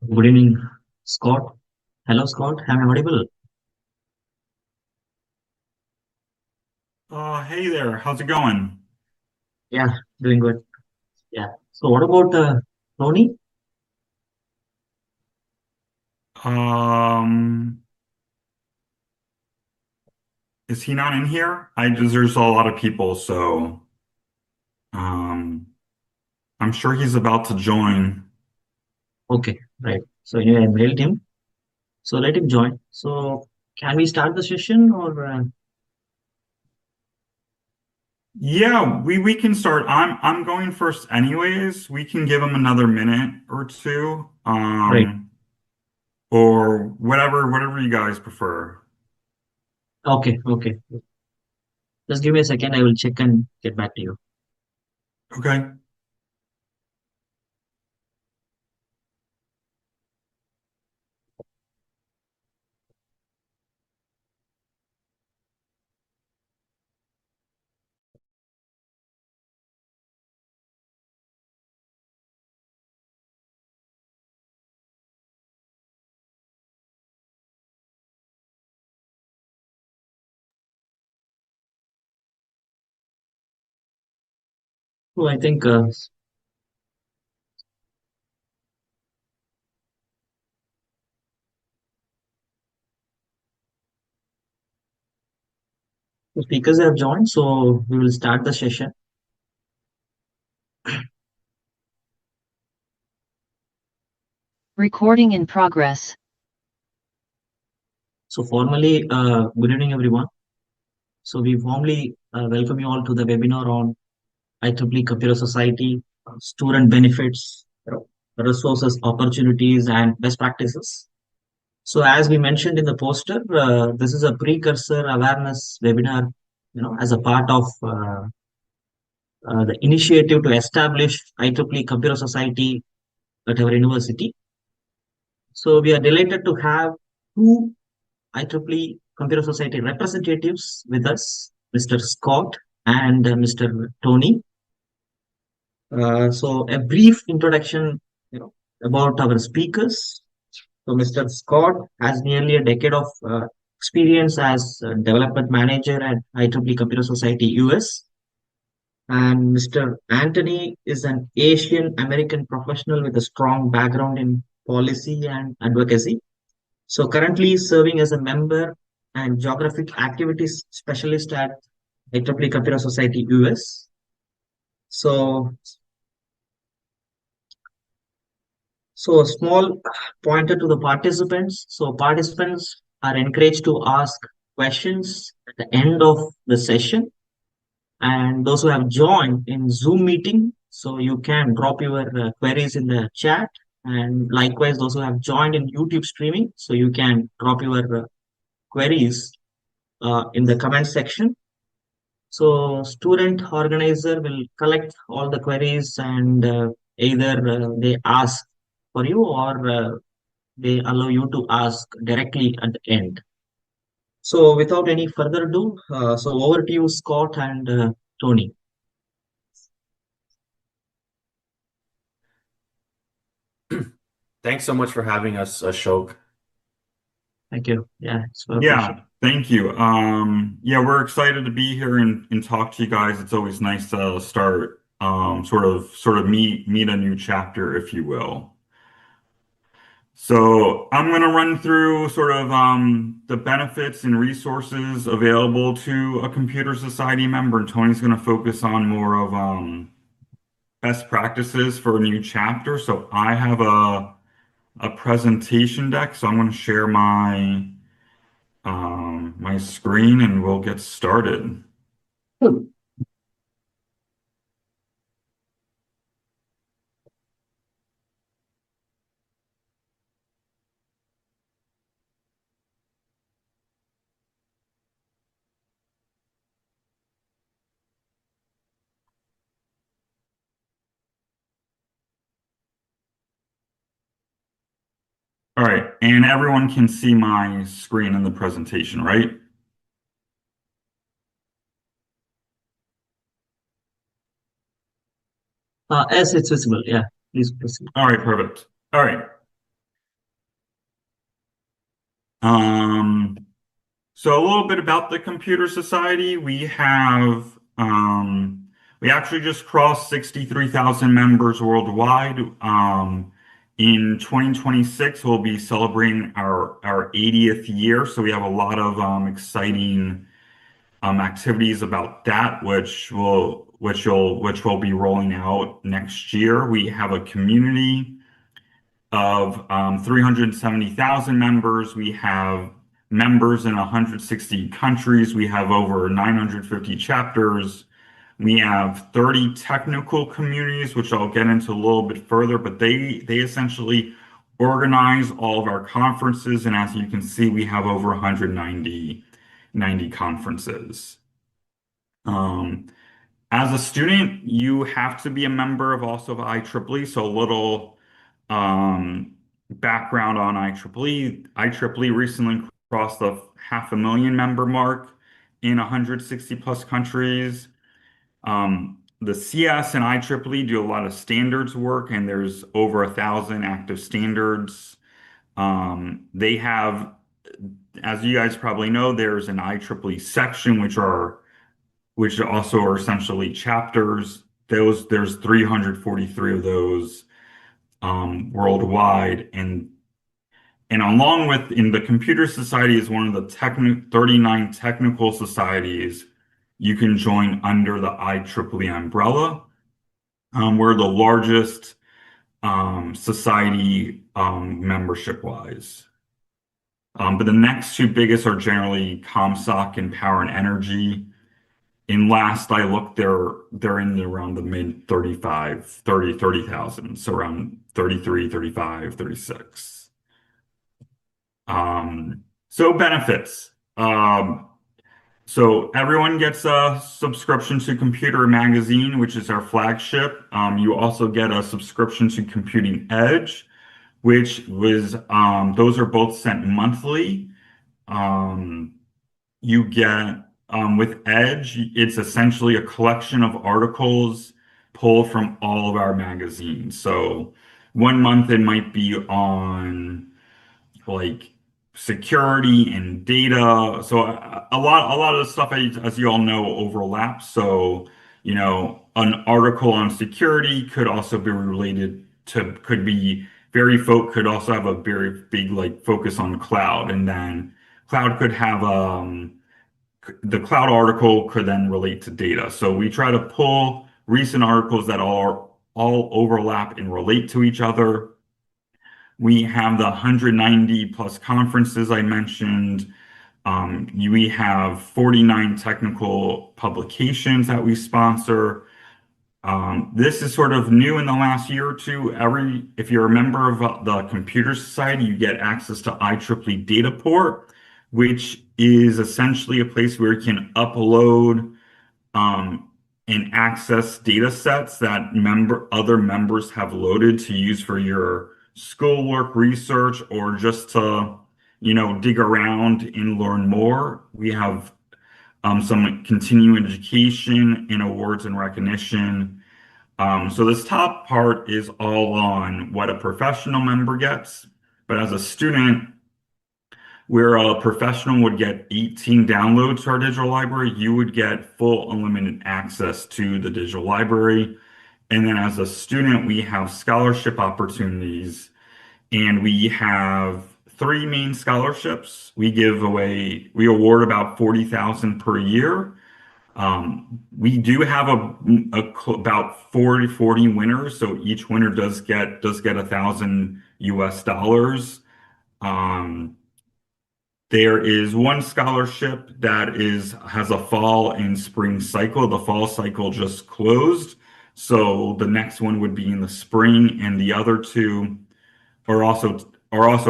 Good evening, Scott. Hello, Scott. Am I audible? Hey there, how's it going? Yeah, doing good. Yeah. So, what about Tony? Um, is he not in here? There's a lot of people, so um, I'm sure he's about to join. Okay, right. So, anyway, I mailed him. So, let him join. So, can we start the session or? Yeah, we can start. I'm going first anyways. We can give him another minute or two, Right. or whatever you guys prefer. Okay, okay. Just give me a second. I will check and get back to you. Okay. So, I think the speakers have joined. So, we will start the session. Recording in progress. So, formally, good evening, everyone. So, we warmly welcome you all to the webinar on IEEE Computer Society, student benefits, resources, opportunities, and best practices. So, as we mentioned in the poster, this is a precursor awareness webinar, as a part of the initiative to establish IEEE Computer Society at our university. So, we are delighted to have two IEEE Computer Society representatives with us, Mr. Scott and Mr. Tony. So a brief introduction, about our speakers. So Mr. Scott has nearly a decade of experience as a development manager at IEEE Computer Society US, and Mr. Anthony is an Asian American professional with a strong background in policy and advocacy. So currently serving as a member and geographic activities specialist at IEEE Computer Society US. So So a small pointer to the participants. So participants are encouraged to ask questions at the end of the session. And those who have joined in Zoom meeting, so you can drop your queries in the chat. And likewise, those who have joined in YouTube streaming, so you can drop your queries in the comment section. So student organizer will collect all the queries and either they ask for you or they allow you to ask directly at the end. So without any further ado, so over to you, Scott and Tony. Thanks so much for having us, Ashok. Thank you. Yeah, it's my pleasure. Yeah, thank you. Yeah, we're excited to be here and talk to you guys. It's always nice to start sort of meet a new chapter, if you will. So I'm going to run through sort of the benefits and resources available to a computer society member, and Tony's going to focus on more of best practices for a new chapter. So I have a presentation deck, so I'm going to share my screen and we'll get started. Hmm. All right, and everyone can see my screen in the presentation, right? Yes, it's visible. Yeah, please proceed. All right, perfect. All right. Um, so a little bit about the Computer Society. We actually just crossed 63,000 members worldwide. In 2026, we'll be celebrating our 80th year. So we have a lot of exciting activities about that, which will be rolling out next year. We have a community of 370,000 members. We have members in 160 countries. We have over 950 chapters. We have 30 technical communities, which I'll get into a little bit further, but they essentially organize all of our conferences. And as you can see, we have over 190 conferences. As a student, you have to be a member of also of IEEE. So a little background on IEEE. IEEE recently crossed the 500,000 member mark in 160 plus countries. The CS and IEEE do a lot of standards work, and there's over 1,000 active standards. They have, as you guys probably know, there's an IEEE section, which also are essentially chapters. There's 343 of those worldwide, and along with in the Computer Society is one of the 39 technical societies you can join under the IEEE umbrella. We're the largest society membership wise. But the next two biggest are generally ComSoc and Power and Energy. And last I looked, they're in around the mid 30,000, so around 33, 35, 36. So benefits. So everyone gets a subscription to Computer Magazine, which is our flagship. You also get a subscription to Computing Edge, which was those are both sent monthly. You get with Edge, it's essentially a collection of articles pulled from all of our magazines. So one month it might be on like security and data. So a lot of the stuff, as you all know, overlaps. So, an article on security could also be related to, could also have a very big like focus on cloud. And then cloud could have, the cloud article could then relate to data. So we try to pull recent articles that all overlap and relate to each other. We have the 190 plus conferences I mentioned. We have 49 technical publications that we sponsor. This is sort of new in the last year or two. If you're a member of the Computer Society, you get access to IEEE Dataport, which is essentially a place where you can upload and access data sets that other members have loaded to use for your schoolwork, research, or just to, dig around and learn more. We have some continuing education and awards and recognition. So this top part is all on what a professional member gets, but as a student, where a professional would get 18 downloads to our digital library, you would get full unlimited access to the digital library. And then as a student, we have scholarship opportunities, and we have three main scholarships. We award about 40,000 per year. We do have about 40 winners. So each winner does get $1,000 US. There is one scholarship that has a fall and spring cycle. The fall cycle just closed, so the next one would be in the spring, and the other two are also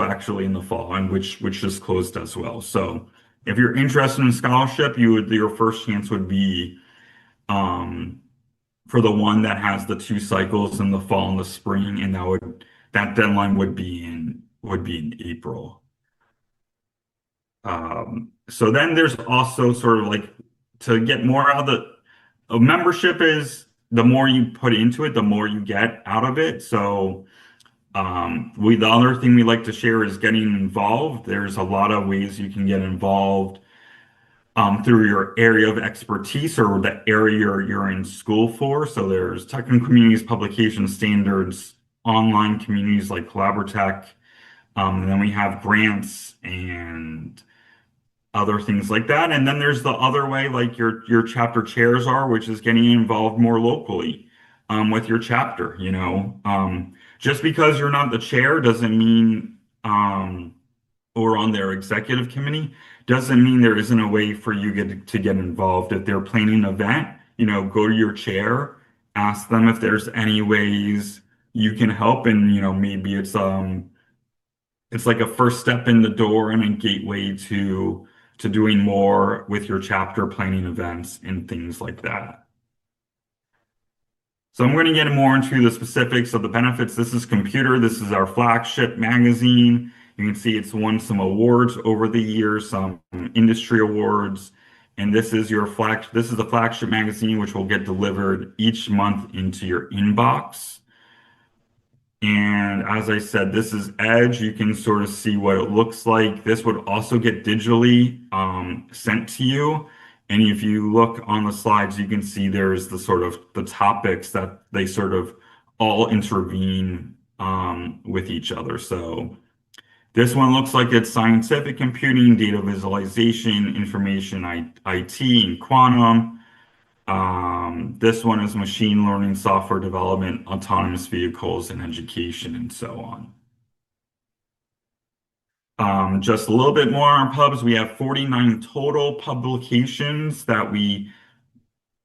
actually in the fall, and which just closed as well. So if you're interested in scholarship, your first chance would be for the one that has the two cycles in the fall and the spring, and that deadline would be in April. So then there's also sort of like to get more out of a membership is the more you put into it, the more you get out of it. So The other thing we like to share is getting involved. There's a lot of ways you can get involved through your area of expertise or the area you're in school for. So there's technical communities, publication standards, online communities like Collaboratech. And then we have grants and other things like that. And then there's the other way, like your chapter chairs are, which is getting involved more locally with your chapter. Just because you're not the chair doesn't mean or on their executive committee doesn't mean there isn't a way for you to get involved. If they're planning an event, go to your chair, ask them if there's any ways you can help, and maybe it's like a first step in the door and a gateway to doing more with your chapter, planning events and things like that. So I'm going to get more into the specifics of the benefits. This is Computer. This is our flagship magazine. You can see it's won some awards over the years, some industry awards. And this is the flagship magazine, which will get delivered each month into your inbox. And as I said, this is Edge. You can sort of see what it looks like. This would also get digitally sent to you. And if you look on the slides, you can see there's the topics that they sort of all intervene with each other. So this one looks like it's scientific computing, data visualization, information IT, and quantum. This one is machine learning, software development, autonomous vehicles, and education, and so on. Just a little bit more on our pubs. We have 49 total publications that we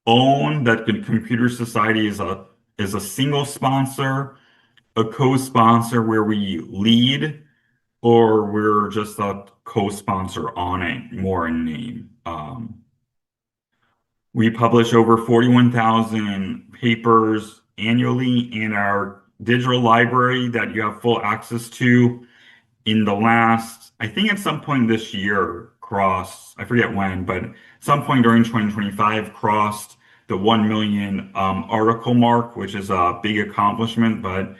own, that the Computer Society is a single sponsor, a co-sponsor where we lead, or we're just a co-sponsor on it, more in name. We publish over 41,000 papers annually in our digital library that you have full access to. In the last, I think at some point this year, I forget when, but some point during 2025, crossed the 1 million article mark, which is a big accomplishment. But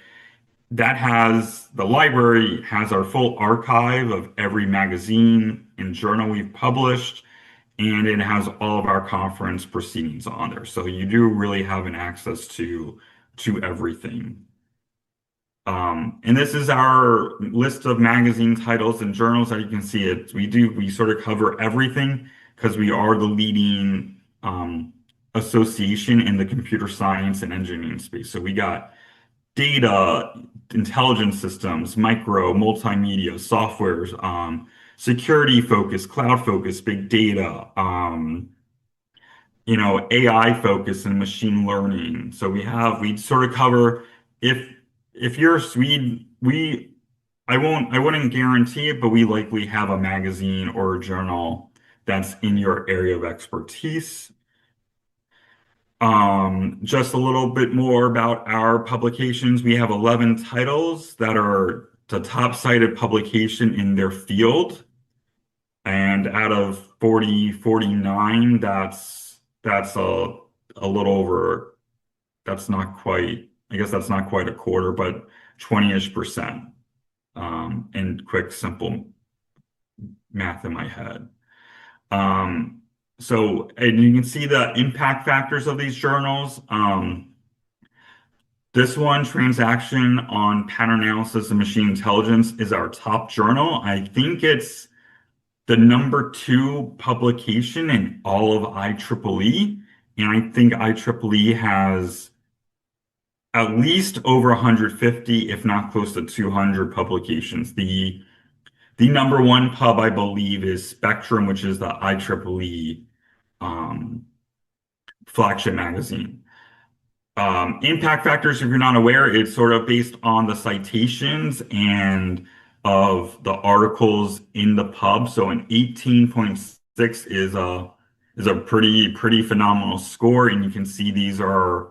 the library has our full archive of every magazine and journal we've published, and it has all of our conference proceedings on there. So you do really have an access to everything. And this is our list of magazine titles and journals. That you can see it. We sort of cover everything because we are the leading association in the computer science and engineering space. So we got data, intelligence systems, micro, multimedia, softwares, security focus, cloud focus, big data, AI focus and machine learning. So we sort of cover if you're Swede, I wouldn't guarantee it, but we likely have a magazine or a journal that's in your area of expertise. Just a little bit more about our publications. We have 11 titles that are the top cited publication in their field. And out of 49, that's a little over, I guess that's not quite a quarter, but 20-ish%. In quick, simple math in my head. And you can see the impact factors of these journals. This one, Transaction on Pattern Analysis and Machine Intelligence, is our top journal. I think it's the #2 publication in all of IEEE. And I think IEEE has at least over 150, if not close to 200 publications. The #1 pub, I believe, is Spectrum, which is the IEEE flagship magazine. Impact factors, if you're not aware, it's sort of based on the citations and of the articles in the pub. So an 18.6 is a pretty phenomenal score, and you can see these are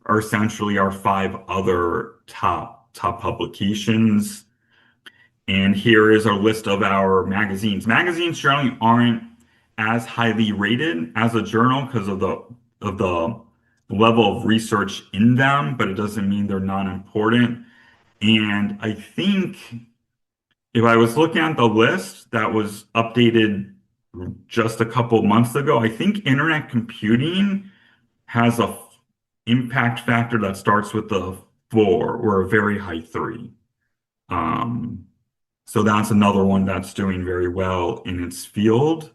essentially our 5 other top publications. And here is our list of our magazines. Magazines generally aren't as highly rated as a journal because of the level of research in them, but it doesn't mean they're not important. And I think if I was looking at the list that was updated just a couple months ago, I think internet computing has a impact factor that starts with a 4 or a very high 3. Um, so that's another one that's doing very well in its field.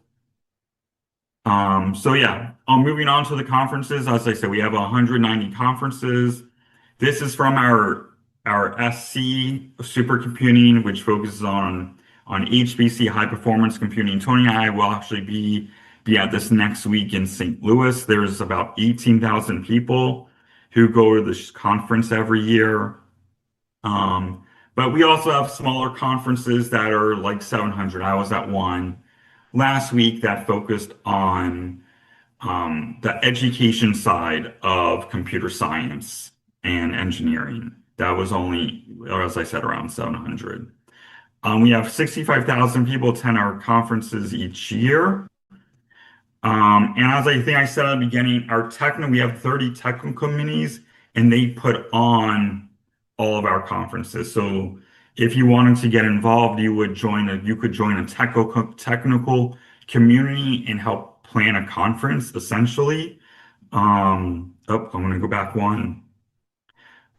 So yeah, moving on to the conferences. As I said, we have 190 conferences. This is from our SC supercomputing, which focuses on HPC high performance computing. Tony and I will actually be at this next week in St. Louis. There's about 18,000 people who go to this conference every year. But we also have smaller conferences that are like 700. I was at one last week that focused on the education side of computer science and engineering. That was only, as I said, around 700. We have 65,000 people attend our conferences each year. And as I think I said at the beginning, we have 30 technical committees, and they put on all of our conferences. So if you wanted to get involved, you could join a technical community and help plan a conference, essentially. I'm going to go back one.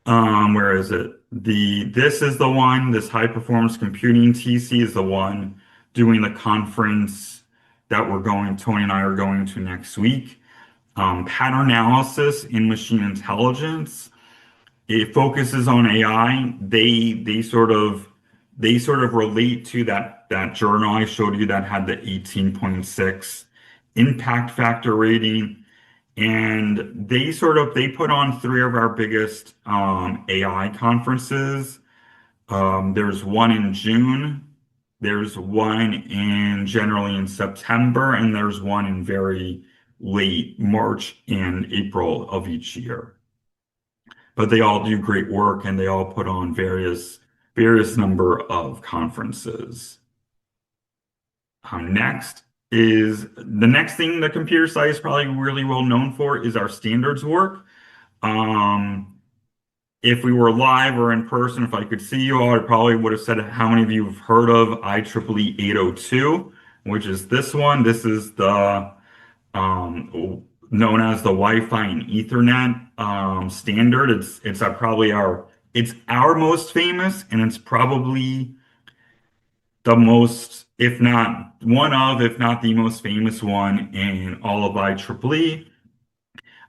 Where is it? This is the one, this high performance computing TC is the one doing the conference that Tony and I are going to next week. Pattern analysis in machine intelligence. It focuses on AI. They sort of relate to that journal I showed you that had the 18.6 impact factor rating. And they put on three of our biggest AI conferences. There's one in June, there's one generally in September, and there's one in very late March and April of each year. But they all do great work, and they all put on various number of conferences. The next thing the computer science is probably really well known for is our standards work. If we were live or in person, if I could see you all, I probably would have said how many of you have heard of IEEE 802, which is this one. This is the known as the Wi-Fi and Ethernet standard. It's our most famous, and it's probably the most, if not the most famous one in all of IEEE.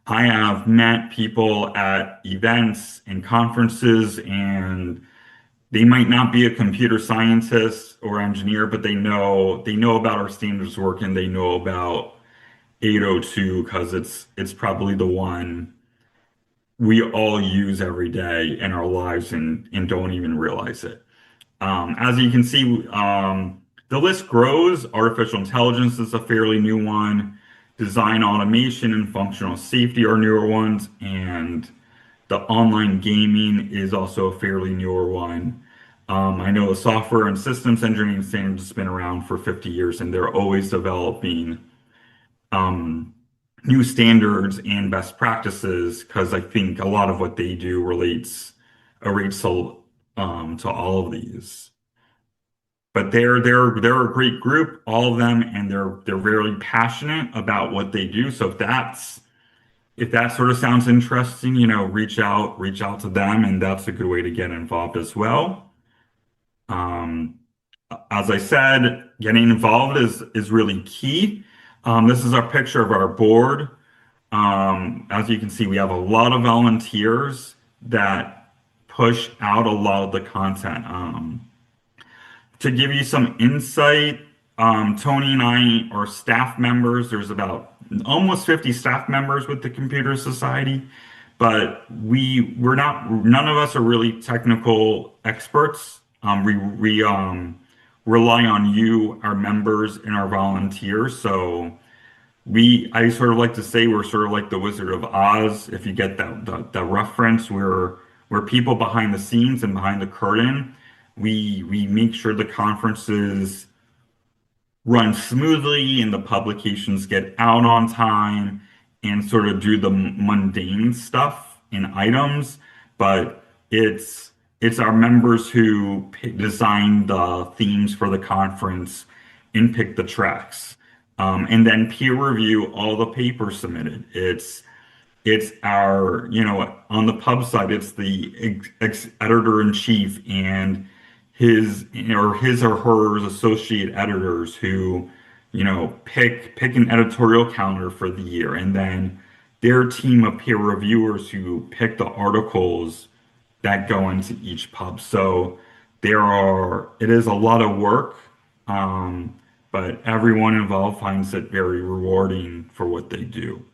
I have met people at events and conferences, and they might not be a computer scientist or engineer, but they know about our standards work, and they know about 802 because it's probably the one we all use every day in our lives and don't even realize it. As you can see, the list grows. Artificial intelligence is a fairly new one. Design automation and functional safety are newer ones. And the online gaming is also a fairly newer one. I know the software and systems engineering standards has been around for 50 years, and they're always developing new standards and best practices because I think a lot of what they do relates to all of these. But they're a great group, all of them, and they're very passionate about what they do. So if that sort of sounds interesting, reach out to them, and that's a good way to get involved as well. As I said, getting involved is really key. This is our picture of our board. As you can see, we have a lot of volunteers that push out a lot of the content. To give you some insight, Tony and I are staff members. There's about almost 50 staff members with the Computer Society, but none of us are really technical experts. We rely on you, our members, and our volunteers. So I sort of like to say we're sort of like the Wizard of Oz. If you get the reference, we're people behind the scenes and behind the curtain. We make sure the conferences run smoothly and the publications get out on time and sort of do the mundane stuff in items. But it's it's our members who design the themes for the conference and pick the tracks. And then peer review all the papers submitted. It's our, on the pub side, it's the editor in chief and his or her associate editors who, pick an editorial calendar for the year, and then their team of peer reviewers who pick the articles that go into each pub. So it is a lot of work, but everyone involved finds it very rewarding for what they do.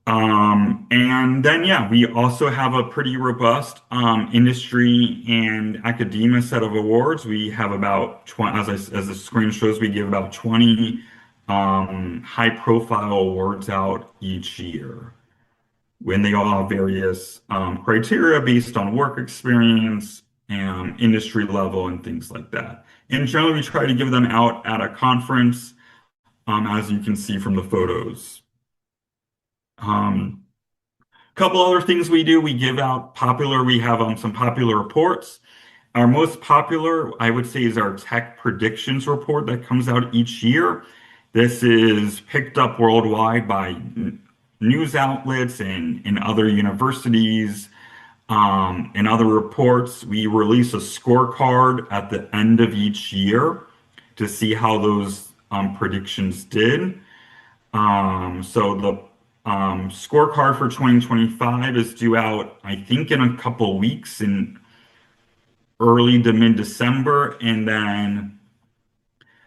And then, yeah, we also have a pretty robust industry and academia set of awards. We have about 20, as the screen shows, we give about 20 high-profile awards out each year. When they all have various criteria based on work experience and industry level and things like that. And generally, we try to give them out at a conference, as you can see from the photos. Couple other things we do, we give out we have some popular reports. Our most popular, I would say, is our tech predictions report that comes out each year. This is picked up worldwide by news outlets and other universities and other reports. We release a scorecard at the end of each year to see how those predictions did. So the scorecard for 2025 is due out, I think, in a couple weeks in early to mid-December, and then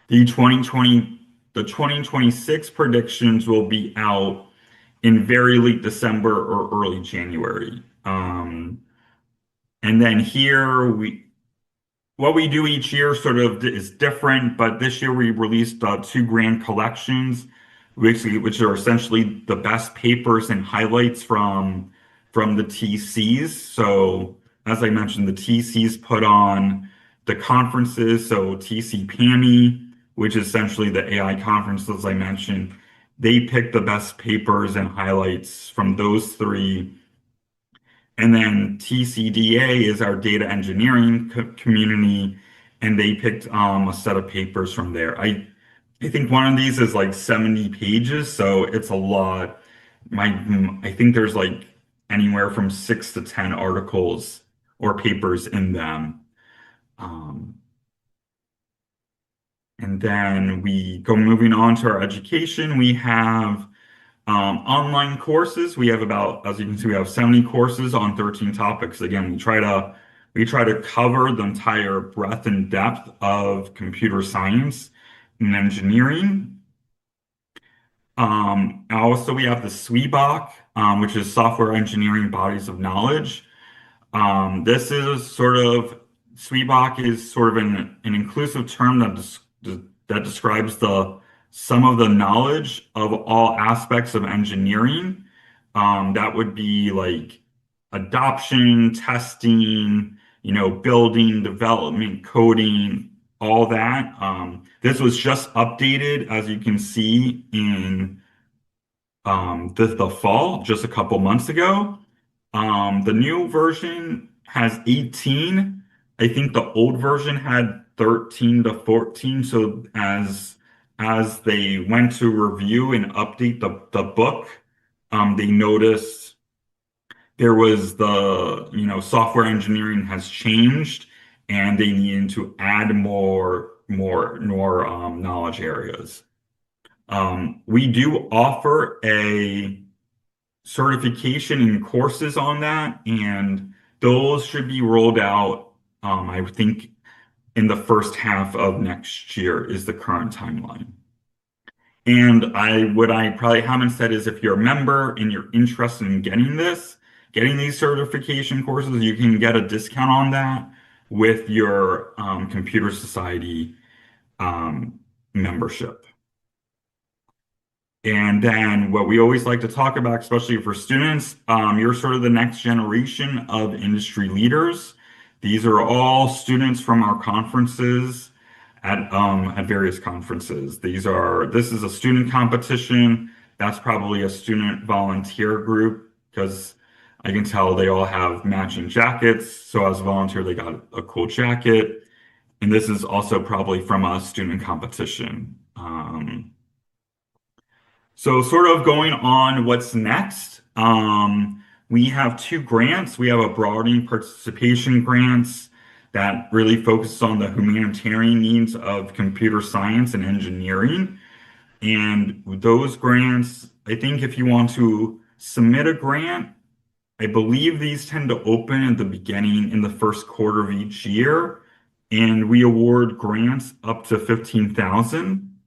the 2026 predictions will be out in very late December or early January. And then here what we do each year sort of is different, but this year we released two grand collections, which are essentially the best papers and highlights from the TCs. So as I mentioned, the TCs put on the conferences. So TC PAMI, which is essentially the AI conference, as I mentioned, they picked the best papers and highlights from those three. And then TCDA is our data engineering community, and they picked a set of papers from there. I think one of these is like 70 pages, so it's a lot. I think there's like anywhere from 6 to 10 articles or papers in them. And then moving on to our education. We have online courses. We have as you can see, we have 70 courses on 13 topics. Again, we try to cover the entire breadth and depth of computer science and engineering. Also, we have the SWBOC, which is Software Engineering Bodies of Knowledge. This is SWBOC is sort of an inclusive term that describes some of the knowledge of all aspects of engineering. That would be like adoption, testing, building, development, coding, all that. This was just updated, as you can see, in the fall, just a couple months ago. The new version has 18. I think the old version had 13 to 14. So as they went to review and update the book, they noticed there was software engineering has changed, and they needed to add more knowledge areas. We do offer a certification and courses on that, and those should be rolled out, I think, in the first half of next year is the current timeline. And what I probably haven't said is, if you're a member and you're interested in getting these certification courses, you can get a discount on that with your Computer Society membership. And then what we always like to talk about, especially for students, you're sort of the next generation of industry leaders. These are all students from our conferences at various conferences. This is a student competition. That's probably a student volunteer group, because I can tell they all have matching jackets. So as a volunteer, they got a cool jacket. And this is also probably from a student competition. So sort of going on what's next, we have two grants. We have a broadening participation grants that really focuses on the humanitarian needs of computer science and engineering. And those grants, I think if you want to submit a grant, I believe these tend to open at the beginning in the first quarter of each year. And we award grants up to 15,000.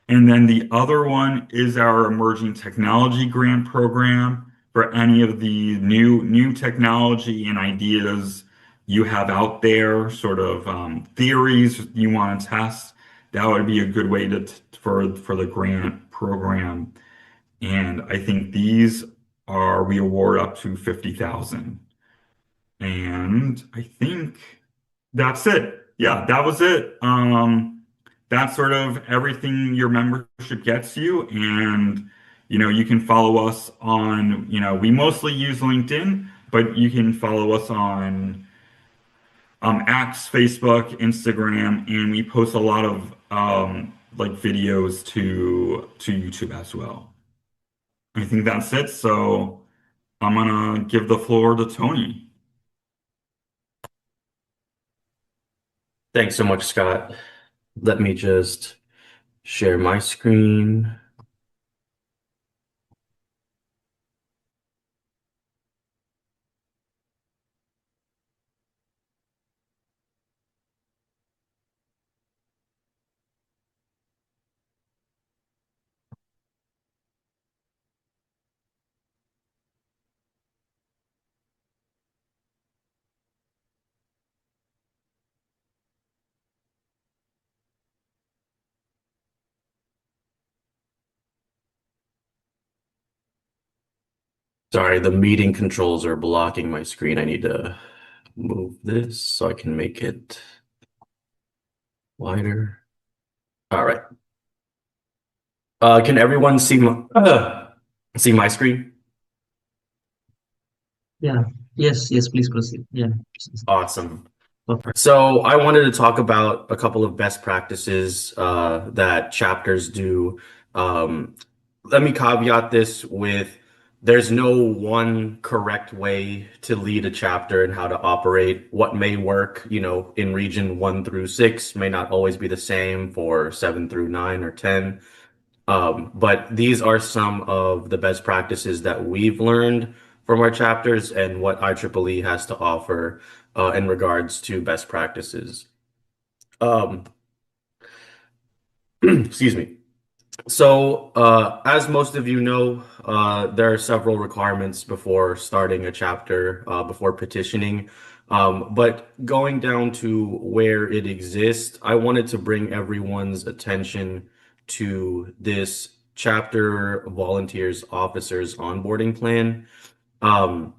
And then the other one is our emerging technology grant program for any of the new technology and ideas you have out there, sort of theories you want to test. That would be a good way for the grant program. And I think these are we award up to 50,000. And I think that's it. Yeah, that was it. That's sort of everything your membership gets you. And, you can follow us on, we mostly use LinkedIn, but you can follow us on X, Facebook, Instagram, and we post a lot of like videos to YouTube as well. I think that's it. So I'm gonna give the floor to Tony. Thanks so much, Scott. Let me just share my screen. Sorry, the meeting controls are blocking my screen. I need to move this so I can make it wider. All right. Can everyone see my screen? Yeah. Yes, please proceed. Yeah. Awesome. Perfect. So I wanted to talk about a couple of best practices that chapters do. Um, Let me caveat this with there's no one correct way to lead a chapter and how to operate. What may work, in region 1 through 6 may not always be the same for 7 through 9 or 10. But these are some of the best practices that we've learned from our chapters and what IEEE has to offer in regards to best practices. Um, excuse me. So, as most of you know, there are several requirements before starting a chapter, before petitioning. But going down to where it exists, I wanted to bring everyone's attention to this chapter volunteers officers onboarding plan. Um,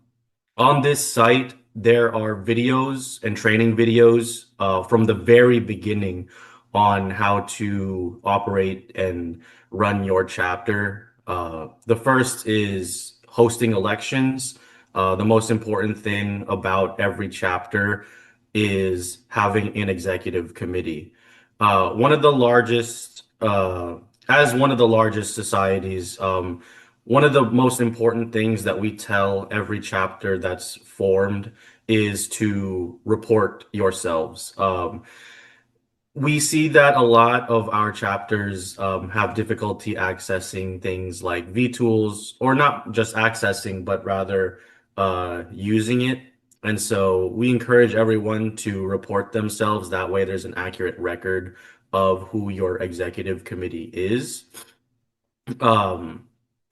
on this site, there are videos and training videos from the very beginning on how to operate and run your chapter. The first is hosting elections. The most important thing about every chapter is having an executive committee. One of the largest, as one of the largest societies, one of the most important things that we tell every chapter that's formed is to report yourselves. We see that a lot of our chapters have difficulty accessing things like vTools, or not just accessing, but rather using it. And so we encourage everyone to report themselves. That way, there's an accurate record of who your executive committee is.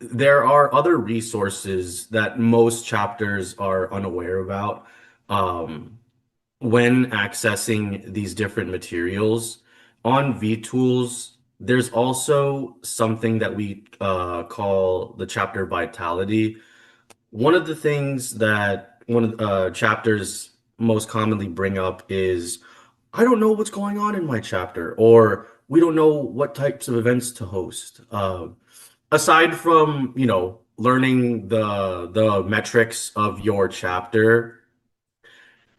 There are other resources that most chapters are unaware about when accessing these different materials. On vTools, there's also something that we call the chapter vitality. One of the things that one of the chapters most commonly bring up is, I don't know what's going on in my chapter, or we don't know what types of events to host. Aside from, learning the metrics of your chapter,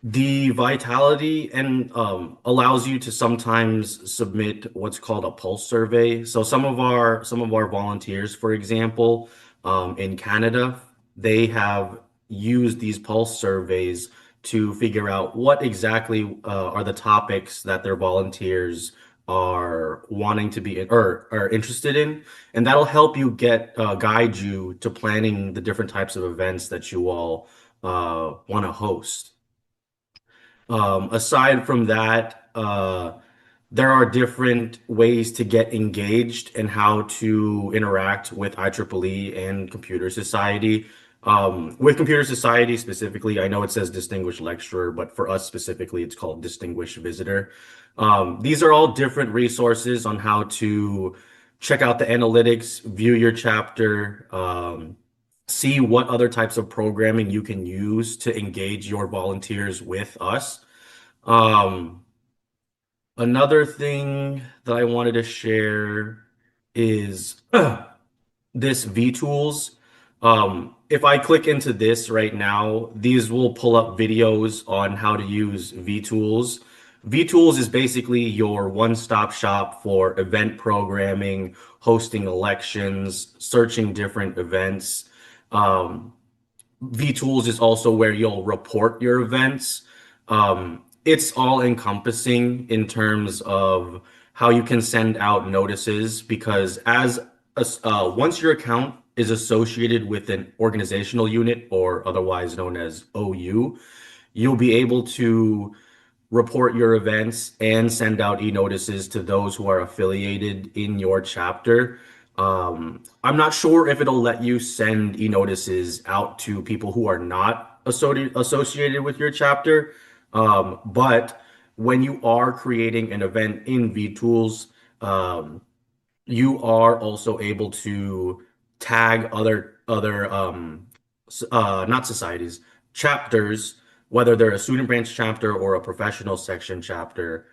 the vitality and allows you to sometimes submit what's called a pulse survey. So some of our volunteers, for example, in Canada, they have used these pulse surveys to figure out what exactly are the topics that their volunteers are wanting to be in, or are interested in, and that'll help you guide you to planning the different types of events that you all want to host. Aside from that, there are different ways to get engaged and how to interact with IEEE and Computer Society. With Computer Society specifically, I know it says distinguished lecturer, but for us specifically, it's called distinguished visitor. These are all different resources on how to check out the analytics, view your chapter, see what other types of programming you can use to engage your volunteers with us. Um, Another thing that I wanted to share is this vTools. If I click into this right now, these will pull up videos on how to use vTools. vTools is basically your one-stop shop for event programming, hosting elections, searching different events. Um, vTools is also where you'll report your events. It's all encompassing in terms of how you can send out notices because once your account is associated with an organizational unit or otherwise known as OU, you'll be able to report your events and send out e-notices to those who are affiliated in your chapter. I'm not sure if it'll let you send e-notices out to people who are not associated with your chapter. But when you are creating an event in vTools, um, you are also able to tag not societies, chapters, whether they're a student branch chapter or a professional section chapter,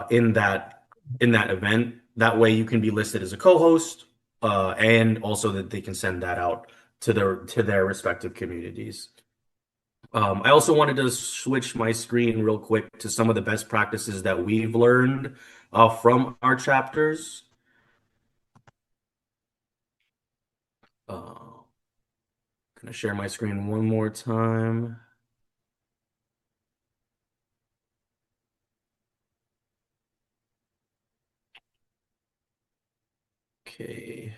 in that event. That way, you can be listed as a co-host, and also that they can send that out to their respective communities. I also wanted to switch my screen real quick to some of the best practices that we've learned from our chapters. Uh, Gonna share my screen one more time. Okay.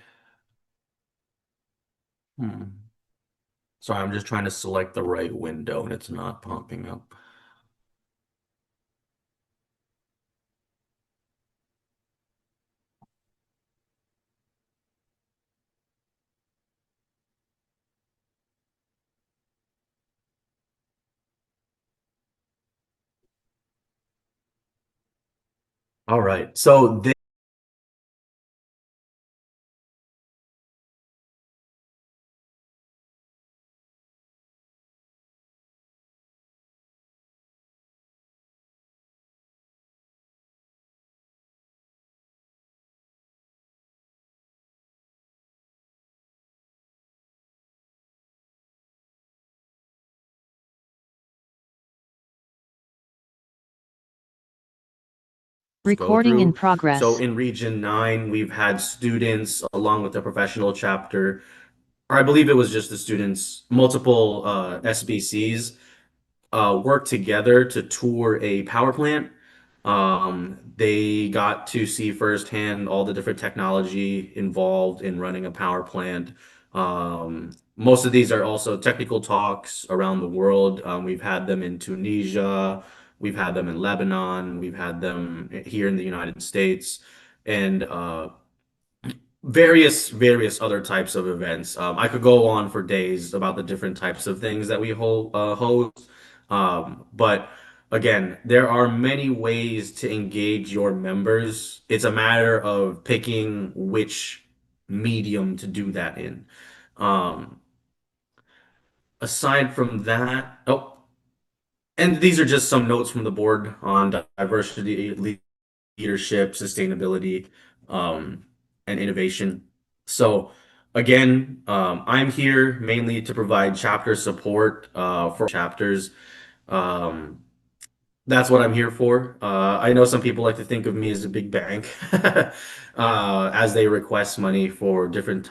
Sorry, I'm just trying to select the right window and it's not popping up. All right. So this go Recording in through. So progress. in Region 9, we've had students along with the professional chapter, or I believe it was just the students, multiple SBCs work together to tour a power plant. They got to see firsthand all the different technology involved in running a power plant. Most of these are also technical talks around the world. We've had them in Tunisia, we've had them in Lebanon, we've had them here in the United States, and various other types of events. I could go on for days about the different types of things that we host. But again, there are many ways to engage your members. It's a matter of picking which medium to do that in. Um, Aside from that, oh, and these are just some notes from the board on diversity, leadership, sustainability, and innovation. So, Again, I'm here mainly to provide chapter support for chapters. Um, that's what I'm here for. I know some people like to think of me as a big bank, as they request money for different,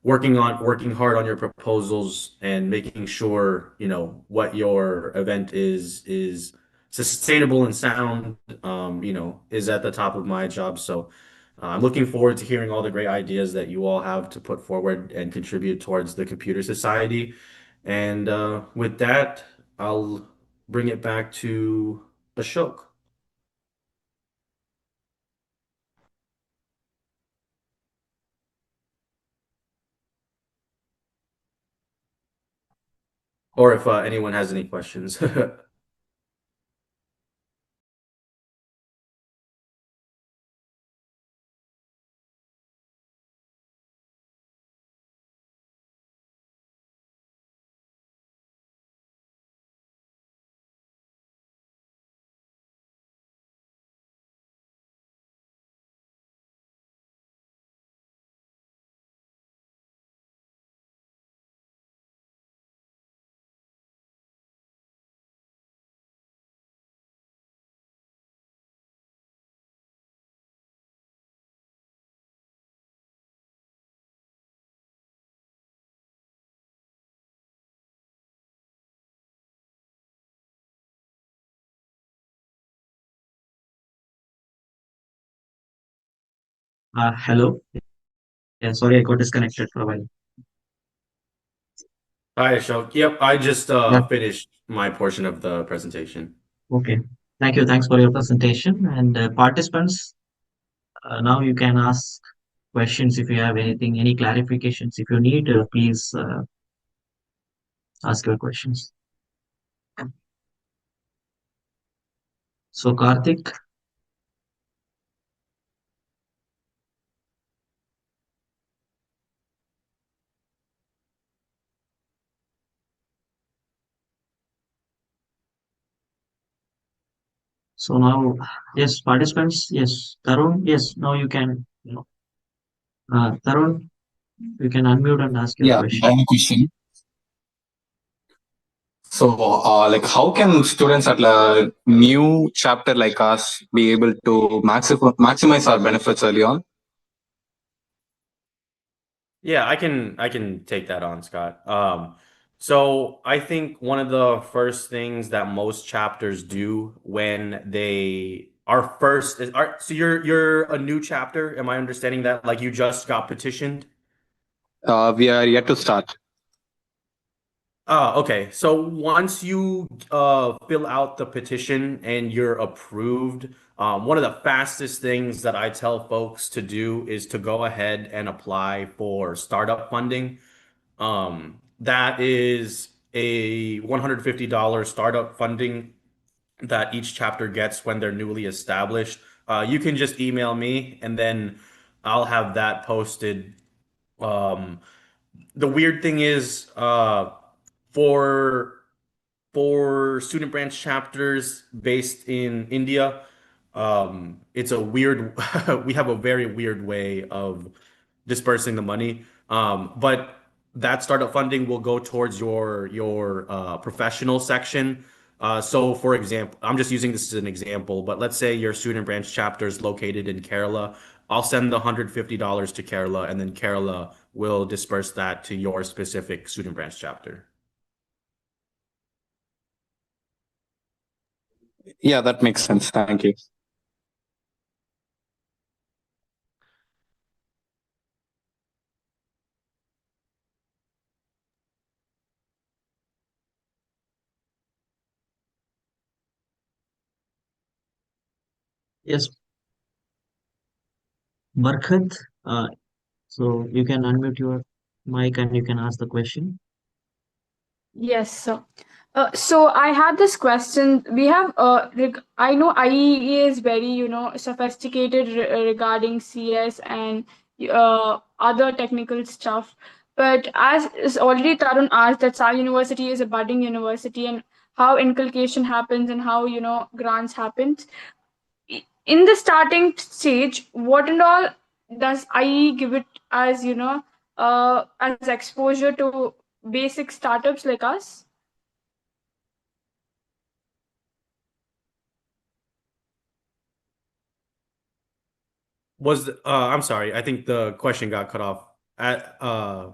working hard on your proposals and making sure, what your event is sustainable and sound, is at the top of my job. So I'm looking forward to hearing all the great ideas that you all have to put forward and contribute towards the Computer Society. And with that, I'll bring it back to Ashok. Or if anyone has any questions. Hello. Yeah, sorry, I got disconnected for a while. Hi, Ashok. Yep, I just Yeah, finished my portion of the presentation. okay. Thank you. Thanks for your presentation. And participants, now you can ask questions if you have anything, any clarifications. If you need, please ask your questions. So, Karthik, so now, yes, participants, yes, Tarun, yes, now you can, Tarun, you can unmute and ask your Yeah, I question. have a question. So, like, how can students at a new chapter like us be able to maximize our benefits early on? Yeah, I can take that on, Scott. So I think one of the first things that most chapters do when they are first is so you're a new chapter. Am I understanding that? Like you just got petitioned? We are yet to start. Okay. So once you fill out the petition and you're approved, one of the fastest things that I tell folks to do is to go ahead and apply for startup funding. That is a $150 startup funding that each chapter gets when they're newly established. You can just email me and then I'll have that posted. Um, the weird thing is, for student branch chapters based in India, it's a weird, we have a very weird way of dispersing the money. But that startup funding will go towards your professional section. So for example, I'm just using this as an example, but let's say your student branch chapter is located in Kerala. I'll send the $150 to Kerala, and then Kerala will disperse that to your specific student branch chapter. Yeah, that makes sense. Thank you. Yes, Barkhat, so you can unmute your mic and you can ask the question. Yes, sir. So I had this question. We have, I know IEEE is very, sophisticated regarding CS and other technical stuff. But as is already Tarun asked, that Sai University is a budding university and how inculcation happens and how, grants happens. In the starting stage, what and all does IE give it as, as exposure to basic startups like us? I'm sorry, I think the question got cut off. Can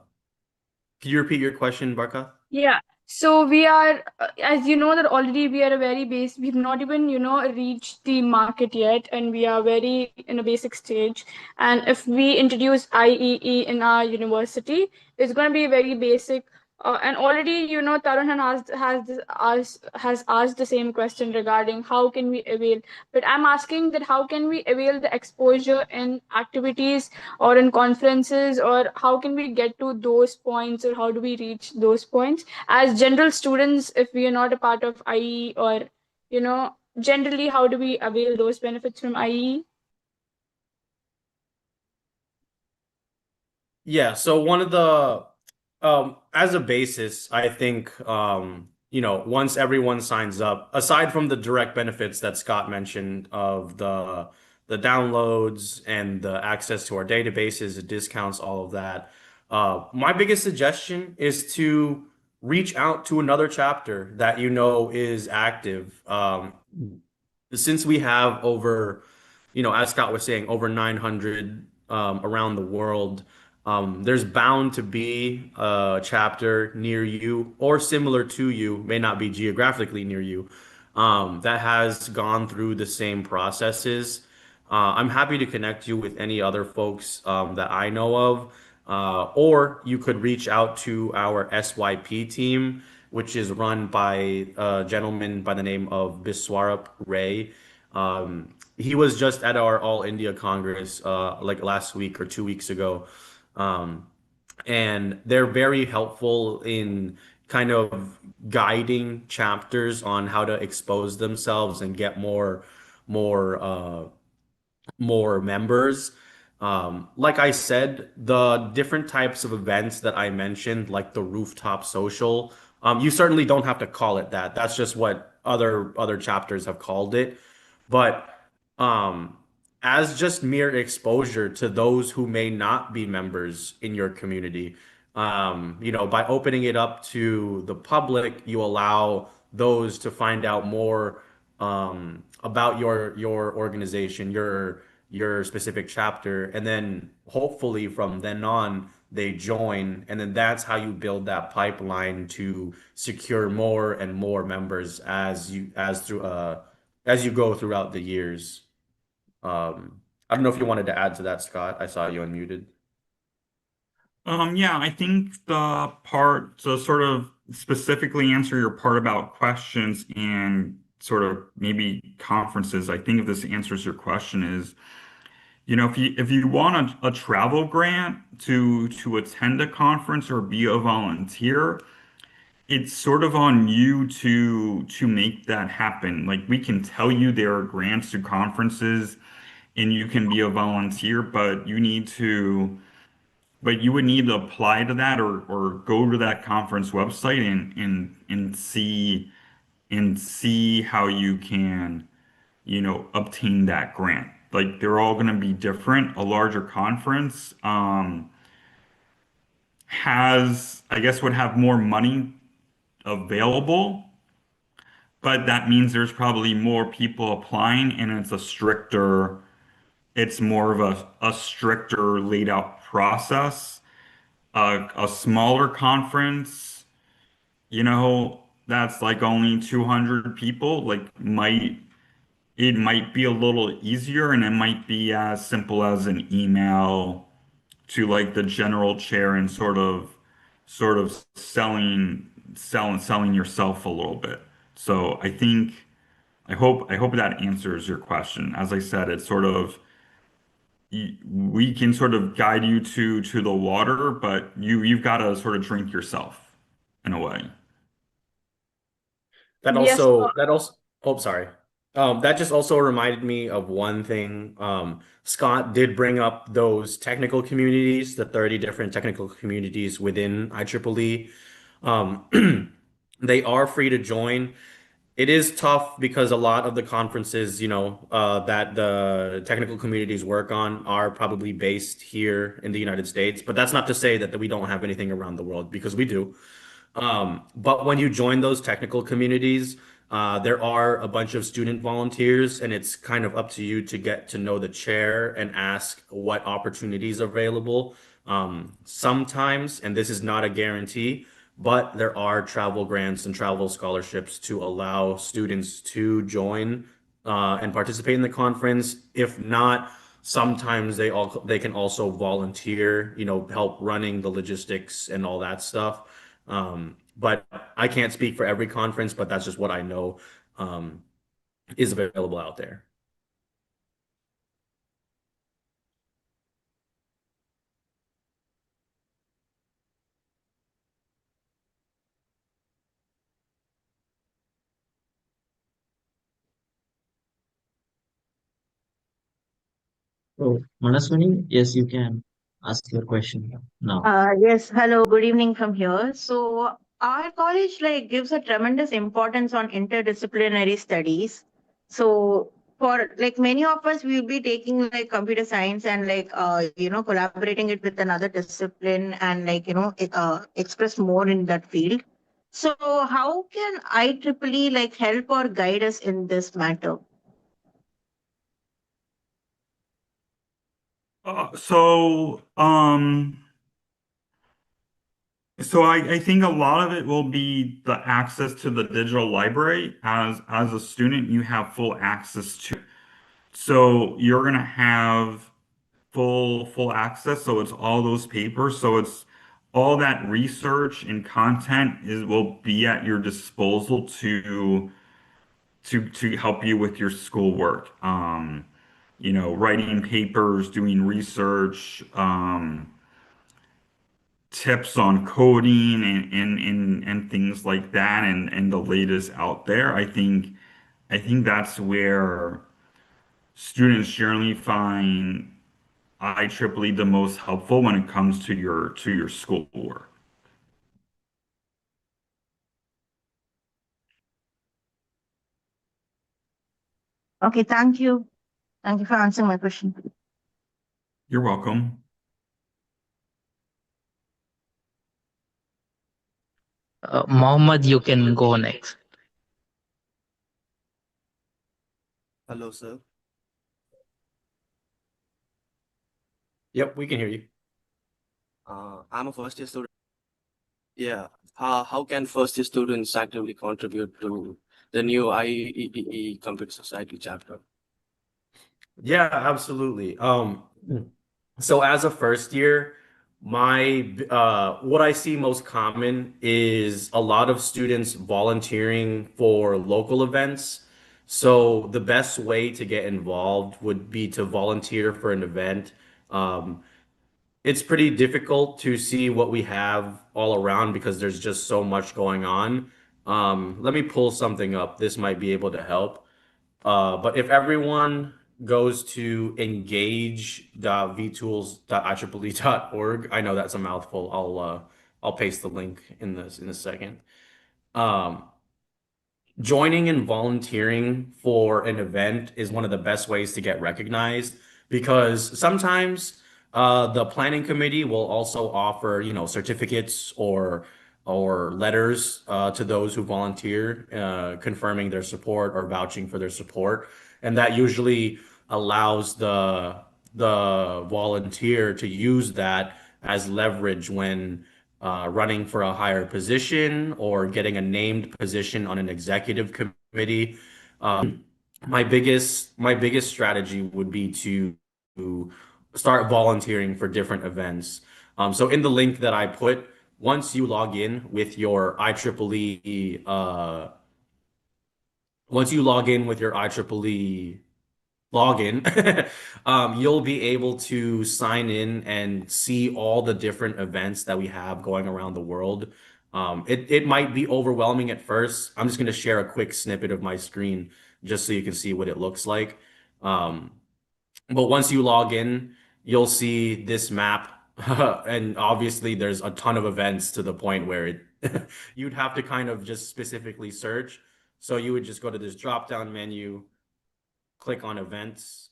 you repeat your question, Barka? Yeah. So we are, as you know, that already we are a very base. We've not even, reached the market yet, and we are very in a basic stage. And if we introduce IEE in our university, it's going to be very basic. And already, Tarun has asked the same question regarding how can we avail. But I'm asking that how can we avail the exposure in activities or in conferences, or how can we get to those points, or how do we reach those points as general students if we are not a part of IE, or generally how do we avail those benefits from IE? Yeah, so one of the as a basis, I think once everyone signs up, aside from the direct benefits that Scott mentioned of the downloads and the access to our databases, the discounts, all of that, my biggest suggestion is to reach out to another chapter that you know is active. Since we have over, as Scott was saying, over 900 around the world, there's bound to be a chapter near you or similar to you, may not be geographically near you, that has gone through the same processes. I'm happy to connect you with any other folks that I know of, or you could reach out to our SYP team, which is run by a gentleman by the name of Biswarup Ray. He was just at our All India Congress like last week or 2 weeks ago. Um, and they're very helpful in kind of guiding chapters on how to expose themselves and get more members. Like I said, the different types of events that I mentioned, like the rooftop social, you certainly don't have to call it that. That's just what other chapters have called it. But um, as just mere exposure to those who may not be members in your community, by opening it up to the public, you allow those to find out more about your organization, your specific chapter, and then hopefully from then on they join, and then that's how you build that pipeline to secure more and more members as you go throughout the years. I don't know if you wanted to add to that, Scott. I saw you unmuted. Yeah, I think the part to sort of specifically answer your part about questions and sort of maybe conferences, I think if this answers your question is, if you want a travel grant to attend a conference or be a volunteer, it's sort of on you to make that happen. Like we can tell you there are grants to conferences and you can be a volunteer, but you would need to apply to that or go to that conference website and see how you can, obtain that grant. Like they're all going to be different. A larger conference I guess would have more money available, but that means there's probably more people applying and it's more of a stricter laid out process. A smaller conference, that's like only 200 people, it might be a little easier and it might be as simple as an email to like the general chair and sort of selling yourself a little bit. So I hope that answers your question. As I said, it's sort of we can sort of guide you to the water, but you've got to sort of drink yourself in a way. Yes. Oh, sorry. That just also reminded me of one thing. Scott did bring up those technical communities, the 30 different technical communities within IEEE. They are free to join. It is tough because a lot of the conferences, that the technical communities work on are probably based here in the United States. But that's not to say that we don't have anything around the world, because we do. But when you join those technical communities, there are a bunch of student volunteers, and it's kind of up to you to get to know the chair and ask what opportunities are available. Sometimes, and this is not a guarantee, but there are travel grants and travel scholarships to allow students to join and participate in the conference. If not, sometimes they can also volunteer, help running the logistics and all that stuff. But I can't speak for every conference, but that's just what I know is available out there. So, Manaswini, yes, you can ask your question now. Yes, hello, good evening from here. So our college gives a tremendous importance on interdisciplinary studies. So for many of us, we'll be taking computer science and collaborating it with another discipline and express more in that field. So how can IEEE help or guide us in this matter? So, I think a lot of it will be the access to the digital library. As a student, you have full access to. So you're gonna have full access. So it's all those papers. So it's all that research and content will be at your disposal to help you with your schoolwork. Writing papers, doing research, tips on coding and things like that, and the latest out there. I think that's where students generally find IEEE the most helpful when it comes to your schoolwork. Okay, thank you. Thank you for answering my question. You're welcome. Mohammed, you can go next. Hello, sir. Yep, we can hear you. I'm a first year student. Yeah. How can first year students actively contribute to the new IEEE Computer Society Chapter? Yeah, absolutely. So as a first year, my what I see most common is a lot of students volunteering for local events. So the best way to get involved would be to volunteer for an event. Um, it's pretty difficult to see what we have all around because there's just so much going on. Let me pull something up. This might be able to help. But if everyone goes to engage.vtools.ieee.org, I know that's a mouthful. I'll paste the link in a second. Um, Joining and volunteering for an event is one of the best ways to get recognized, because sometimes the planning committee will also offer, certificates or letters to those who volunteer, confirming their support or vouching for their support, and that usually allows the volunteer to use that as leverage when running for a higher position or getting a named position on an executive committee. My biggest strategy would be to start volunteering for different events. So in the link that I put, once you log in with your IEEE, login, you'll be able to sign in and see all the different events that we have going around the world. It might be overwhelming at first. I'm just going to share a quick snippet of my screen just so you can see what it looks like. But once you log in, you'll see this map. And obviously there's a ton of events to the point where you'd have to kind of just specifically search. So you would just go to this drop-down menu, click on events.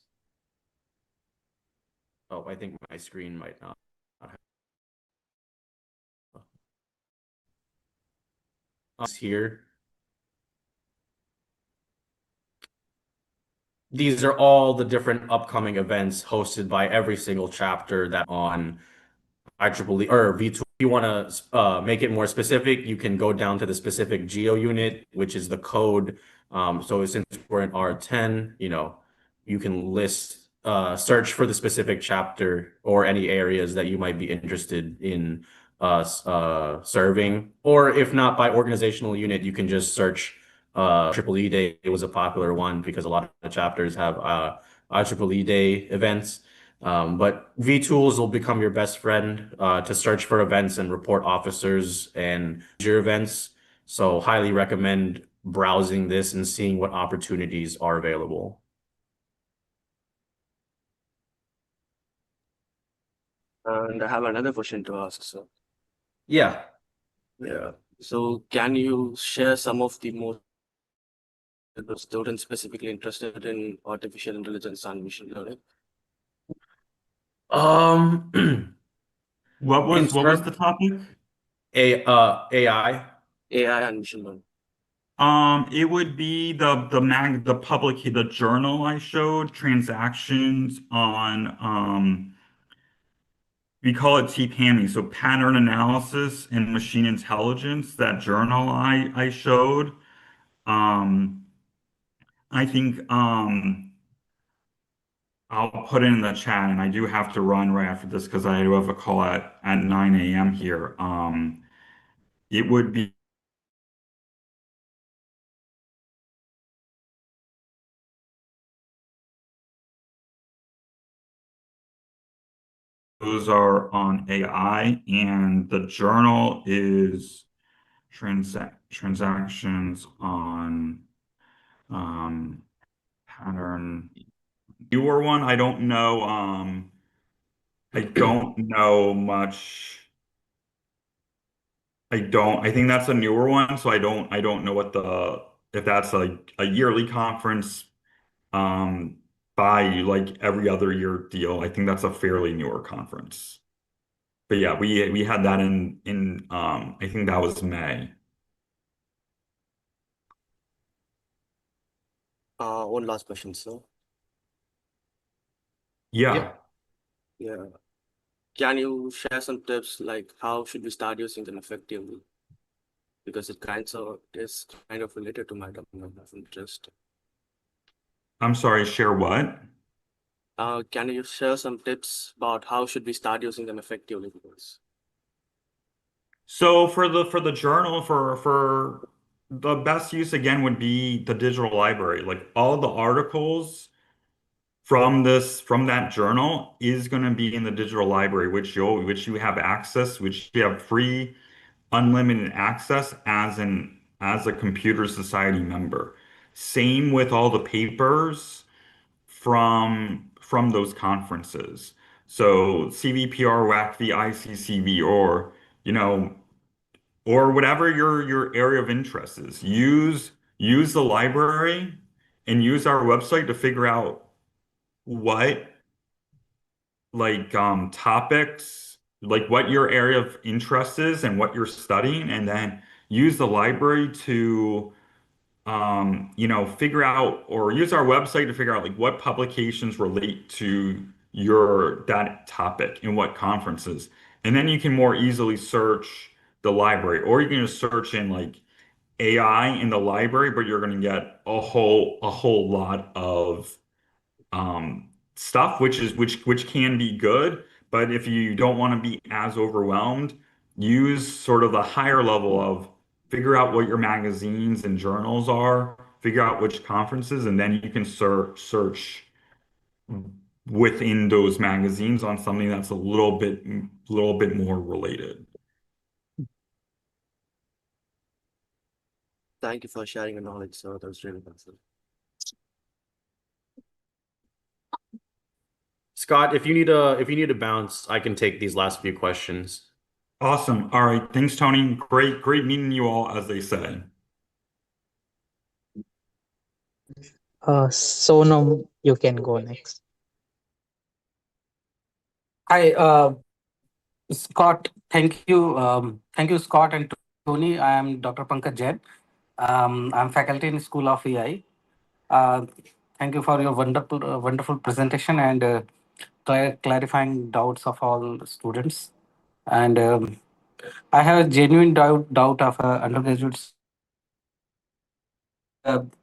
Oh, I think my screen might not have here. These are all the different upcoming events hosted by every single chapter that on IEEE or V2. If you want to make it more specific, you can go down to the specific geo unit, which is the code. So since we're in R10, you can search for the specific chapter or any areas that you might be interested in serving. Or if not by organizational unit, you can just search IEEE Day. It was a popular one because a lot of the chapters have IEEE Day events. But vTools will become your best friend to search for events and report officers and your events. So highly recommend browsing this and seeing what opportunities are available. And I have another question to ask, sir. Yeah. Yeah. So can you share some of the most the students specifically interested in artificial intelligence and machine learning? What was the topic? AI. AI and machine learning. It would be the journal I showed, transactions on we call it TPAMI, so pattern analysis and machine intelligence, that journal I showed. I think I'll put it in the chat, and I do have to run right after this because I do have a call at 9 a.m. here. It would be those are on AI, and the journal is transactions on pattern. Newer one, I don't know. I don't know much. I think that's a newer one, so I don't know if that's a yearly conference by like every other year deal. I think that's a fairly newer conference. But yeah, we had that in I think that was May. One last question, sir. Yeah. Yeah. Can you share some tips like how should we start using them effectively? Because it is kind of related to my domain of interest. I'm sorry, share what? Can you share some tips about how should we start using them effectively? So for the journal, for the best use again would be the digital library. Like all the articles from that journal is going to be in the digital library, which you have access, which you have free, unlimited access as a Computer Society member. Same with all the papers from those conferences. So CVPR, WACV, ICCV, or or whatever your area of interest is. Use the library and use our website to figure out what topics, like what your area of interest is and what you're studying, and then use the library to figure out, or use our website to figure out like what publications relate to that topic and what conferences. And then you can more easily search the library, or you can just search in like AI in the library, but you're going to get a whole lot of stuff, which can be good. But if you don't want to be as overwhelmed, use sort of the higher level of figure out what your magazines and journals are, figure out which conferences, and then you can search within those magazines on something that's a little bit more related. Thank you for sharing your knowledge, sir. That was really helpful. Scott, if you need to bounce, I can take these last few questions. Awesome. All right. Thanks, Tony. Great meeting you all, as they say. Sonam, you can go next. Hi, Scott. Thank you, Scott and Tony. I am Dr. Pankaj Jain. I'm faculty in School of AI. Uh, Thank you for your wonderful presentation and clarifying doubts of all students. And I have a genuine doubt of undergraduate students.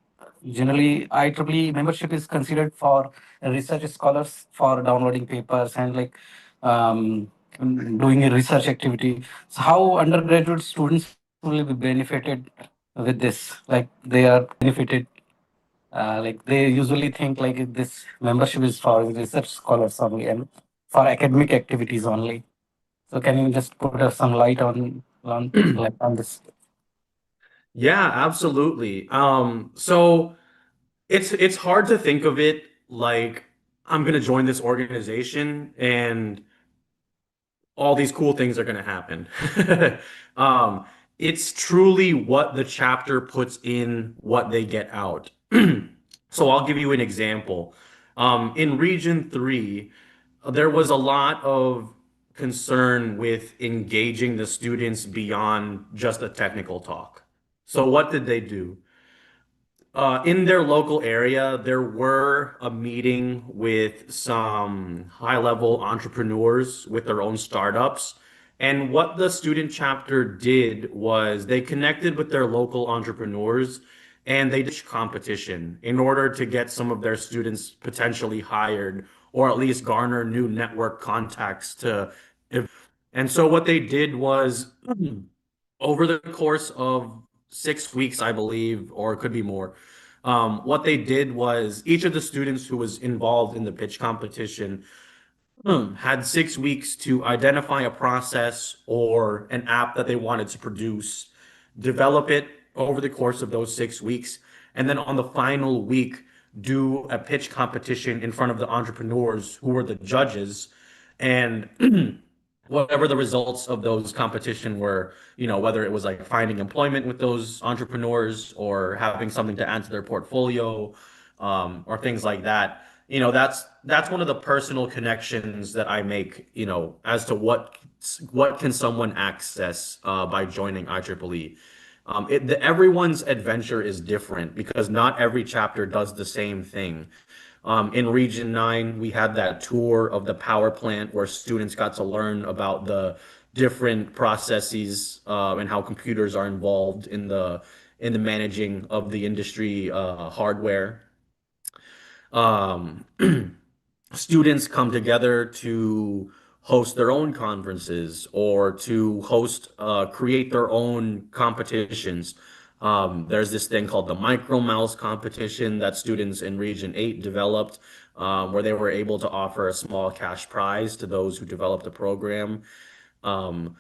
Generally, IEEE membership is considered for research scholars for downloading papers and um, doing a research activity. So, how undergraduate students will be benefited with this? Like they are benefited. Like they usually think like this membership is for research scholars only and for academic activities only. So, can you just put some light on like on this? Yeah, absolutely. So it's hard to think of it like I'm gonna join this organization and all these cool things are gonna happen. Um, it's truly what the chapter puts in, what they get out. So I'll give you an example. In Region 3, there was a lot of concern with engaging the students beyond just a technical talk. So what did they do? In their local area, there were a meeting with some high-level entrepreneurs with their own startups. And what the student chapter did was they connected with their local entrepreneurs and they did competition in order to get some of their students potentially hired or at least garner new network contacts to. And so what they did was over the course of 6 weeks, I believe, or it could be more. What they did was each of the students who was involved in the pitch competition had 6 weeks to identify a process or an app that they wanted to produce, develop it over the course of those 6 weeks, and then on the final week, do a pitch competition in front of the entrepreneurs who were the judges. And whatever the results of those competition were, whether it was like finding employment with those entrepreneurs or having something to add to their portfolio, or things like that. That's one of the personal connections that I make, as to what can someone access by joining IEEE. Everyone's adventure is different because not every chapter does the same thing. In Region 9, we had that tour of the power plant where students got to learn about the different processes and how computers are involved in the managing of the industry hardware. Um, Students come together to host their own conferences or to create their own competitions. There's this thing called the Micro Mouse competition that students in Region 8 developed, where they were able to offer a small cash prize to those who developed the program. Um,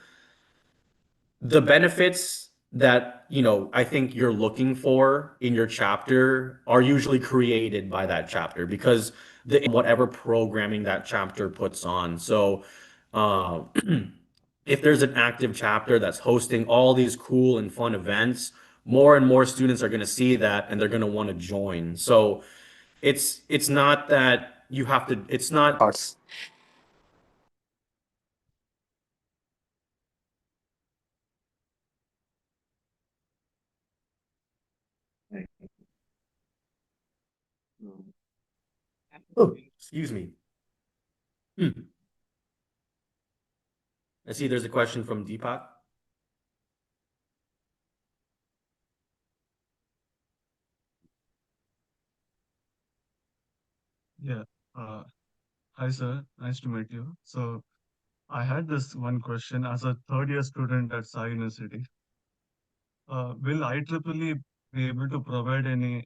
the benefits that I think you're looking for in your chapter are usually created by that chapter because whatever programming that chapter puts on. So uh, if there's an active chapter that's hosting all these cool and fun events, more and more students are going to see that and they're going to want to join. So it's not that you have to, it's not. Thoughts. Oh, excuse me. I see there's a question from Deepak. Yeah. Hi, sir. Nice to meet you. So I had this one question as a third year student at Sai University. Will IEEE be able to provide any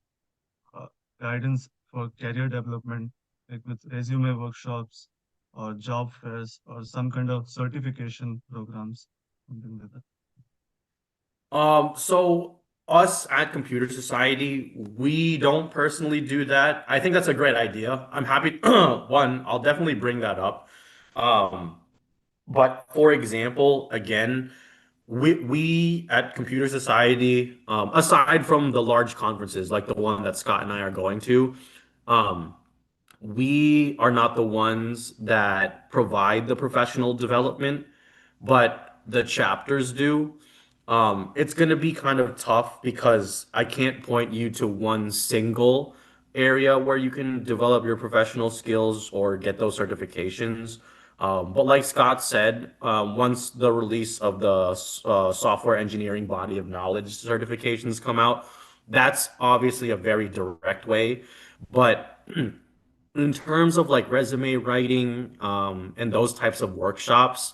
uh, guidance for career development, like with resume workshops or job fairs or some kind of certification programs, something like that? So us at Computer Society, we don't personally do that. I think that's a great idea. I'm happy. One, I'll definitely bring that up. But for example, again, we at Computer Society, aside from the large conferences like the one that Scott and I are going to, um, we are not the ones that provide the professional development, but the chapters do. It's going to be kind of tough because I can't point you to one single area where you can develop your professional skills or get those certifications. But like Scott said, once the release of the software engineering body of knowledge certifications come out, that's obviously a very direct way. But in terms of like resume writing, and those types of workshops,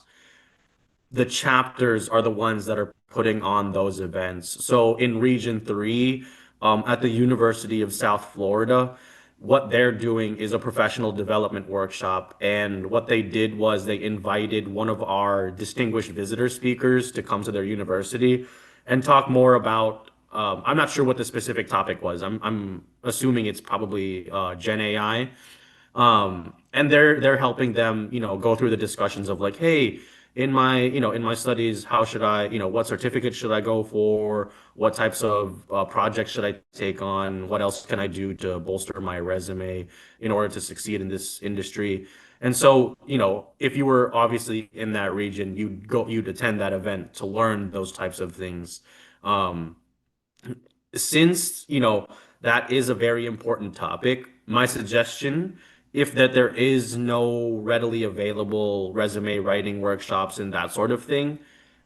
the chapters are the ones that are putting on those events. So in Region 3, at the University of South Florida, what they're doing is a professional development workshop. And what they did was they invited one of our distinguished visitor speakers to come to their university and talk more about, I'm not sure what the specific topic was. I'm assuming it's probably Gen AI. And they're helping them, go through the discussions of like, hey, in my studies, how should I, what certificate should I go for? What types of projects should I take on? What else can I do to bolster my resume in order to succeed in this industry? And so, if you were obviously in that region, you'd attend that event to learn those types of things. Um, since that is a very important topic, my suggestion, if that there is no readily available resume writing workshops and that sort of thing,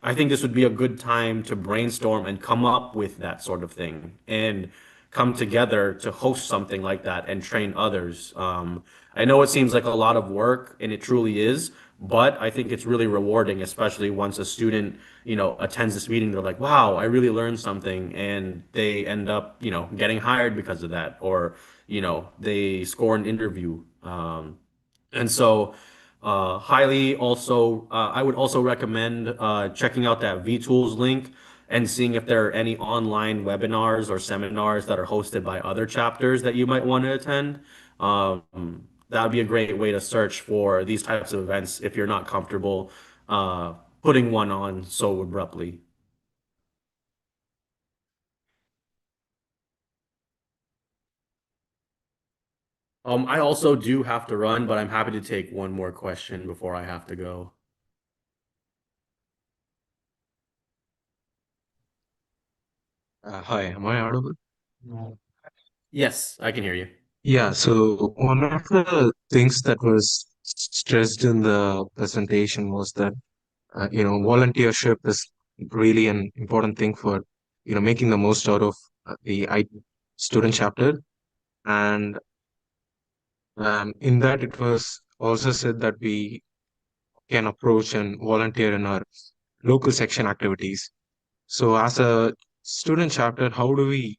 I think this would be a good time to brainstorm and come up with that sort of thing and come together to host something like that and train others. I know it seems like a lot of work, and it truly is, but I think it's really rewarding, especially once a student, attends this meeting. They're like, wow, I really learned something, and they end up, getting hired because of that, or, they score an interview. And so, highly also, I would also recommend checking out that vTools link and seeing if there are any online webinars or seminars that are hosted by other chapters that you might want to attend. That would be a great way to search for these types of events if you're not comfortable putting one on so abruptly. I also do have to run, but I'm happy to take one more question before I have to go. Hi, am I audible? Yes, I can hear you. Yeah, so one of the things that was stressed in the presentation was that volunteership is really an important thing for making the most out of the student chapter. And in that, it was also said that we can approach and volunteer in our local section activities. So, as a student chapter, how do we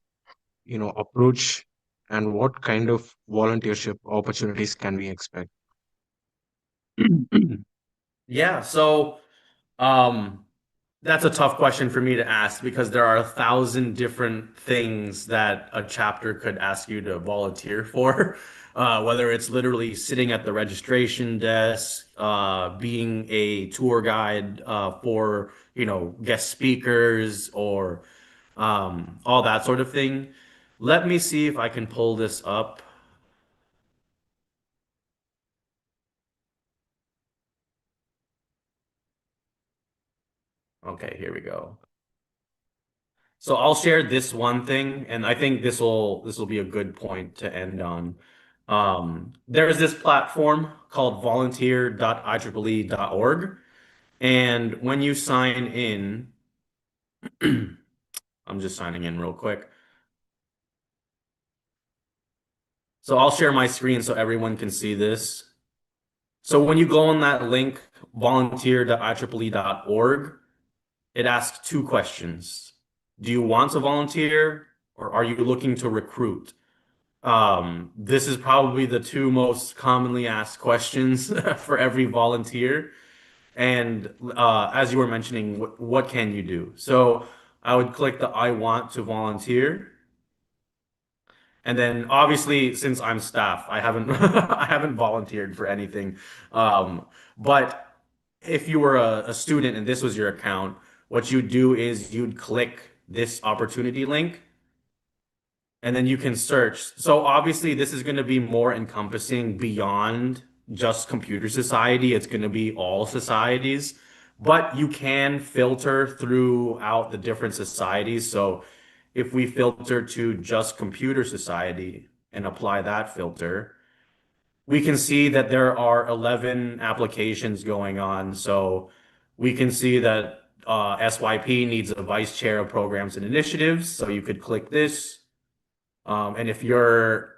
approach, and what kind of volunteership opportunities can we expect? Yeah, so um, that's a tough question for me to ask because there are 1,000 different things that a chapter could ask you to volunteer for. Whether it's literally sitting at the registration desk, being a tour guide for, guest speakers, or all that sort of thing. Let me see if I can pull this up. Okay, here we go. So I'll share this one thing, and I think this will be a good point to end on. There's this platform called volunteer.ieee.org, and when you sign in, I'm just signing in real quick. So I'll share my screen so everyone can see this. So when you go on that link, volunteer.ieee.org, it asks two questions. Do you want to volunteer, or are you looking to recruit? This is probably the two most commonly asked questions for every volunteer. And as you were mentioning, what can you do? So I would click the I want to volunteer. And then obviously, since I'm staff, I haven't I haven't volunteered for anything. But if you were a student and this was your account, what you'd do is you'd click this opportunity link and then you can search. So obviously this is going to be more encompassing beyond just computer society. It's going to be all societies, but you can filter throughout the different societies. So if we filter to just computer society and apply that filter, we can see that there are 11 applications going on. So we can see that SYP needs a vice chair of programs and initiatives. So you could click this. And if you're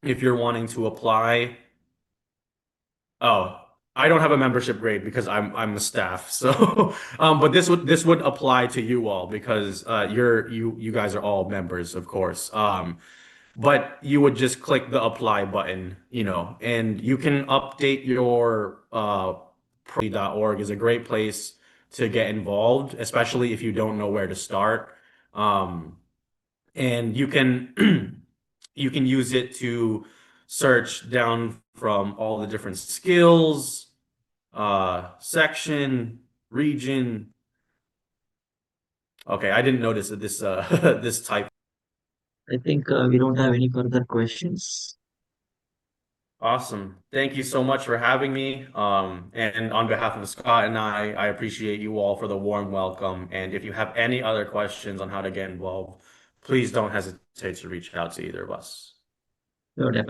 if you're wanting to apply, oh, I don't have a membership grade because I'm the staff. So, but this would apply to you all because you guys are all members, of course. But you would just click the apply button, and you can update your .org is a great place to get involved, especially if you don't know where to start. And you can you can use it to search down from all the different skills, section, region. Okay, I didn't notice that this this type. I think we don't have any further questions. Awesome. Thank you so much for having me. And on behalf of Scott and I appreciate you all for the warm welcome. And if you have any other questions on how to get involved, please don't hesitate to reach out to either of us. Sure,